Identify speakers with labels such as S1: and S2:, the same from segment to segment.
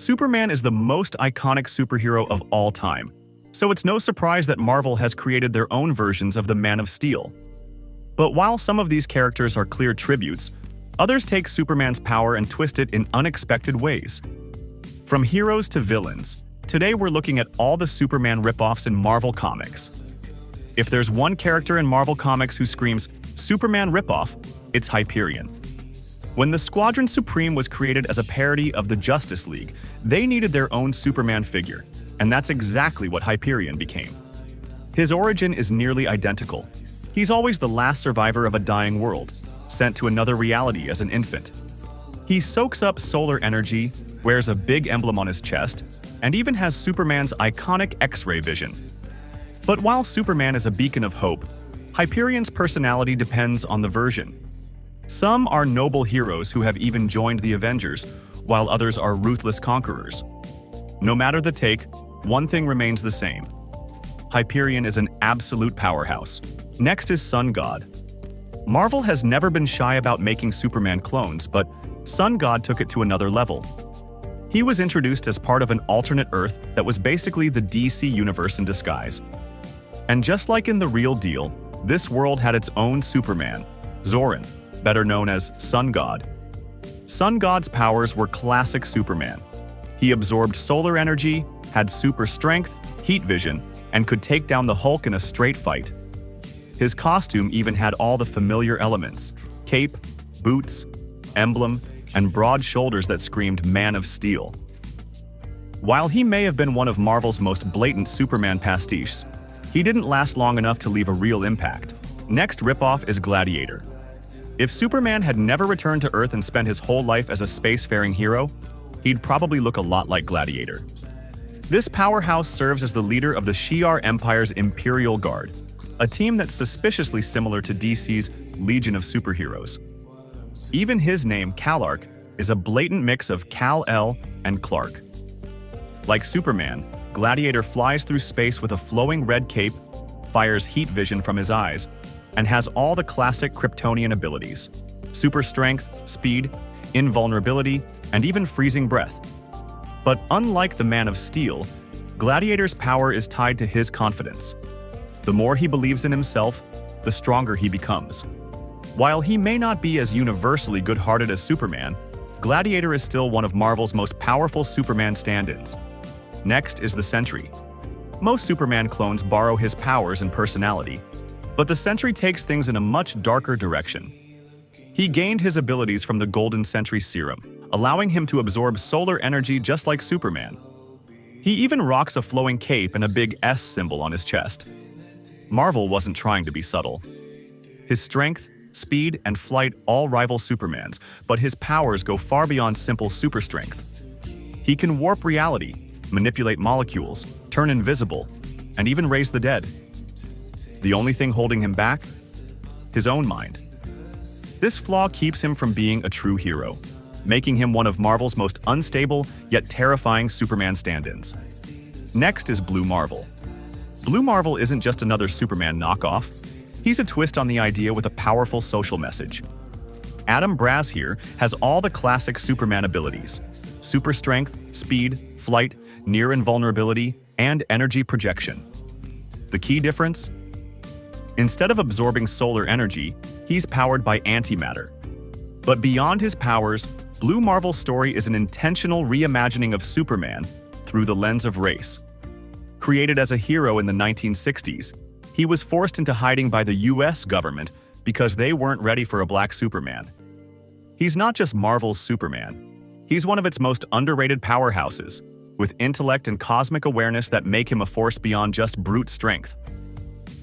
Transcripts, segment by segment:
S1: Superman is the most iconic superhero of all time, so it's no surprise that Marvel has created their own versions of the Man of Steel. But while some of these characters are clear tributes, others take Superman's power and twist it in unexpected ways. From heroes to villains, today we're looking at all the Superman ripoffs in Marvel Comics. If there's one character in Marvel Comics who screams, "Superman ripoff," it's Hyperion. When the Squadron Supreme was created as a parody of the Justice League, they needed their own Superman figure, and that's exactly what Hyperion became. His origin is nearly identical. He's always the last survivor of a dying world, sent to another reality as an infant. He soaks up solar energy, wears a big emblem on his chest, and even has Superman's iconic X-ray vision. But while Superman is a beacon of hope, Hyperion's personality depends on the version. Some are noble heroes who have even joined the Avengers, while others are ruthless conquerors. No matter the take, one thing remains the same. Hyperion is an absolute powerhouse. Next is Sun God. Marvel has never been shy about making Superman clones, but Sun God took it to another level. He was introduced as part of an alternate Earth that was basically the DC universe in disguise. And just like in the real deal, this world had its own Superman, Zoran, better known as Sun God. Sun God's powers were classic Superman. He absorbed solar energy, had super strength, heat vision, and could take down the Hulk in a straight fight. His costume even had all the familiar elements: cape, boots, emblem, and broad shoulders that screamed Man of Steel. While he may have been one of Marvel's most blatant Superman pastiches, he didn't last long enough to leave a real impact. Next ripoff is Gladiator. If Superman had never returned to Earth and spent his whole life as a spacefaring hero, he'd probably look a lot like Gladiator. This powerhouse serves as the leader of the Shi'ar Empire's Imperial Guard, a team that's suspiciously similar to DC's Legion of Superheroes. Even his name, Kal-El, is a blatant mix of Kal-El and Clark. Like Superman, Gladiator flies through space with a flowing red cape, fires heat vision from his eyes, and has all the classic Kryptonian abilities: super strength, speed, invulnerability, and even freezing breath. But unlike the Man of Steel, Gladiator's power is tied to his confidence. The more he believes in himself, the stronger he becomes. While he may not be as universally good-hearted as Superman, Gladiator is still one of Marvel's most powerful Superman stand-ins. Next is the Sentry. Most Superman clones borrow his powers and personality, but the Sentry takes things in a much darker direction. He gained his abilities from the Golden Sentry Serum, allowing him to absorb solar energy just like Superman. He even rocks a flowing cape and a big S symbol on his chest. Marvel wasn't trying to be subtle. His strength, speed, and flight all rival Superman's, but his powers go far beyond simple super strength. He can warp reality, manipulate molecules, turn invisible, and even raise the dead. The only thing holding him back? His own mind. This flaw keeps him from being a true hero, making him one of Marvel's most unstable yet terrifying Superman stand-ins. Next is Blue Marvel. Blue Marvel isn't just another Superman knockoff. He's a twist on the idea with a powerful social message. Adam Braz here has all the classic Superman abilities: super strength, speed, flight, near invulnerability, and energy projection. The key difference? Instead of absorbing solar energy, he's powered by antimatter. But beyond his powers, Blue Marvel's story is an intentional reimagining of Superman through the lens of race. Created as a hero in the 1960s, he was forced into hiding by the US government because they weren't ready for a black Superman. He's not just Marvel's Superman. He's one of its most underrated powerhouses, with intellect and cosmic awareness that make him a force beyond just brute strength.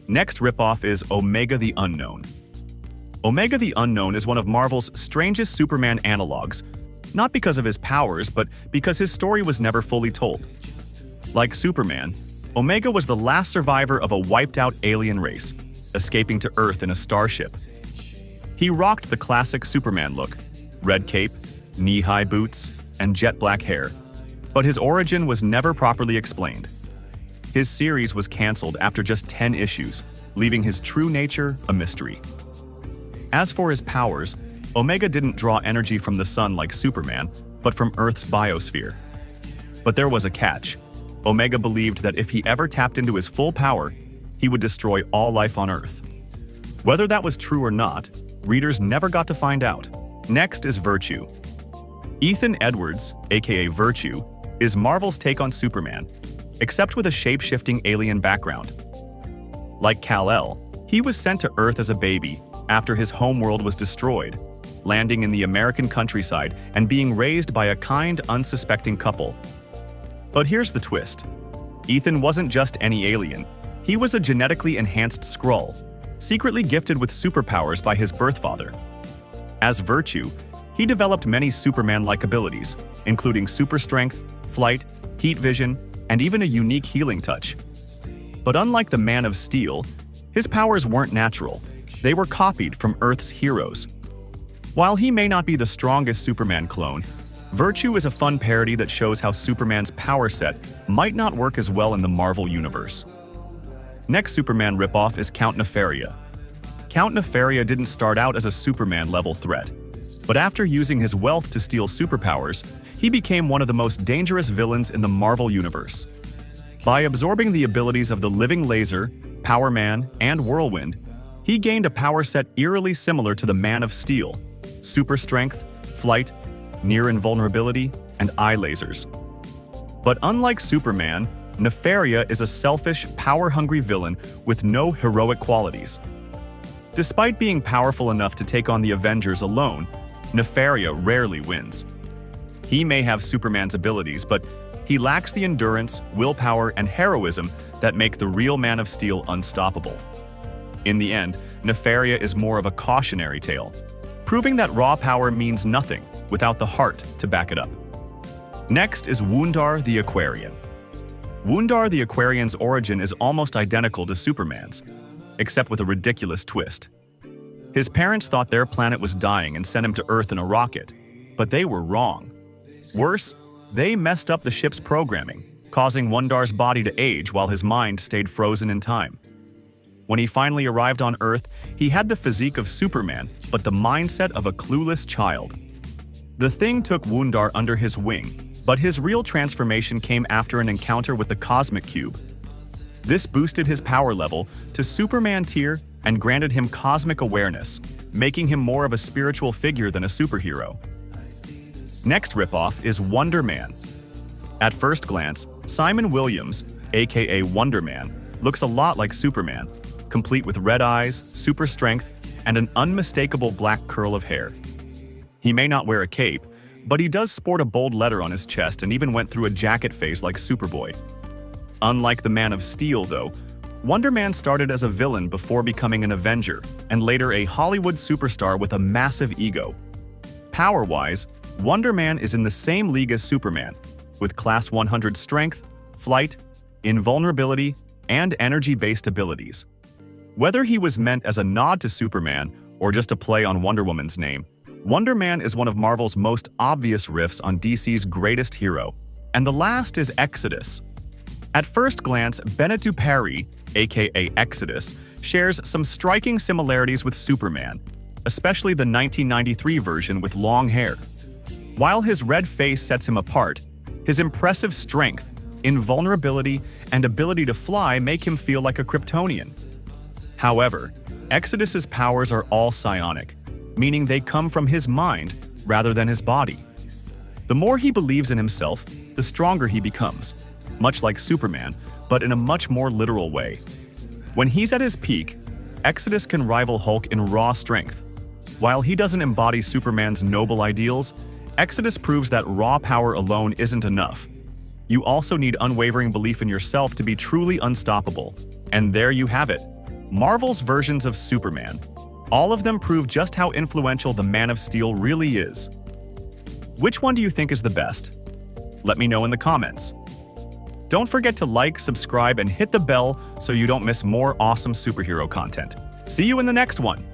S1: Next ripoff is Omega the Unknown. Omega the Unknown is one of Marvel's strangest Superman analogs, not because of his powers, but because his story was never fully told. Like Superman, Omega was the last survivor of a wiped-out alien race, escaping to Earth in a starship. He rocked the classic Superman look: red cape, knee-high boots, and jet-black hair. But his origin was never properly explained. His series was cancelled after just 10 issues, leaving his true nature a mystery. As for his powers, Omega didn't draw energy from the sun like Superman, but from Earth's biosphere. But there was a catch. Omega believed that if he ever tapped into his full power, he would destroy all life on Earth. Whether that was true or not, readers never got to find out. Next is Virtue. Ethan Edwards, aka Virtue, is Marvel's take on Superman, except with a shape-shifting alien background. Like Kal-El, he was sent to Earth as a baby after his homeworld was destroyed, landing in the American countryside and being raised by a kind, unsuspecting couple. But here's the twist. Ethan wasn't just any alien. He was a genetically enhanced Skrull, secretly gifted with superpowers by his birth father. As Virtue, he developed many Superman-like abilities, including super strength, flight, heat vision, and even a unique healing touch. But unlike the Man of Steel, his powers weren't natural. They were copied from Earth's heroes. While he may not be the strongest Superman clone, Virtue is a fun parody that shows how Superman's power set might not work as well in the Marvel Universe. Next Superman ripoff is Count Nefaria. Count Nefaria didn't start out as a Superman-level threat, but after using his wealth to steal superpowers, he became one of the most dangerous villains in the Marvel Universe. By absorbing the abilities of the Living Laser, Power Man, and Whirlwind, he gained a power set eerily similar to the Man of Steel: super strength, flight, near invulnerability, and eye lasers. But unlike Superman, Nefaria is a selfish, power-hungry villain with no heroic qualities. Despite being powerful enough to take on the Avengers alone, Nefaria rarely wins. He may have Superman's abilities, but he lacks the endurance, willpower, and heroism that make the real Man of Steel unstoppable. In the end, Nefaria is more of a cautionary tale, proving that raw power means nothing without the heart to back it up. Next is Wund the Aquarian. Wund the Aquarian's origin is almost identical to Superman's, except with a ridiculous twist. His parents thought their planet was dying and sent him to Earth in a rocket, but they were wrong. Worse, they messed up the ship's programming, causing Wundar's body to age while his mind stayed frozen in time. When he finally arrived on Earth, he had the physique of Superman, but the mindset of a clueless child. The Thing took Wundar under his wing, but his real transformation came after an encounter with the Cosmic Cube. This boosted his power level to Superman tier and granted him cosmic awareness, making him more of a spiritual figure than a superhero. Next ripoff is Wonder Man. At first glance, Simon Williams, aka Wonder Man, looks a lot like Superman, complete with red eyes, super strength, and an unmistakable black curl of hair. He may not wear a cape, but he does sport a bold letter on his chest and even went through a jacket phase like Superboy. Unlike the Man of Steel, though, Wonder Man started as a villain before becoming an Avenger, and later a Hollywood superstar with a massive ego. Power-wise, Wonder Man is in the same league as Superman, with Class 100 strength, flight, invulnerability, and energy-based abilities. Whether he was meant as a nod to Superman or just a play on Wonder Woman's name, Wonder Man is one of Marvel's most obvious riffs on DC's greatest hero. And the last is Exodus. At first glance, Benedetto Perry, aka Exodus, shares some striking similarities with Superman, especially the 1993 version with long hair. While his red face sets him apart, his impressive strength, invulnerability, and ability to fly make him feel like a Kryptonian. However, Exodus's powers are all psionic, meaning they come from his mind rather than his body. The more he believes in himself, the stronger he becomes, much like Superman, but in a much more literal way. When he's at his peak, Exodus can rival Hulk in raw strength. While he doesn't embody Superman's noble ideals, Exodus proves that raw power alone isn't enough. You also need unwavering belief in yourself to be truly unstoppable. And there you have it, Marvel's versions of Superman. All of them prove just how influential the Man of Steel really is. Which one do you think is the best? Let me know in the comments. Don't forget to like, subscribe, and hit the bell so you don't miss more awesome superhero content. See you in the next one!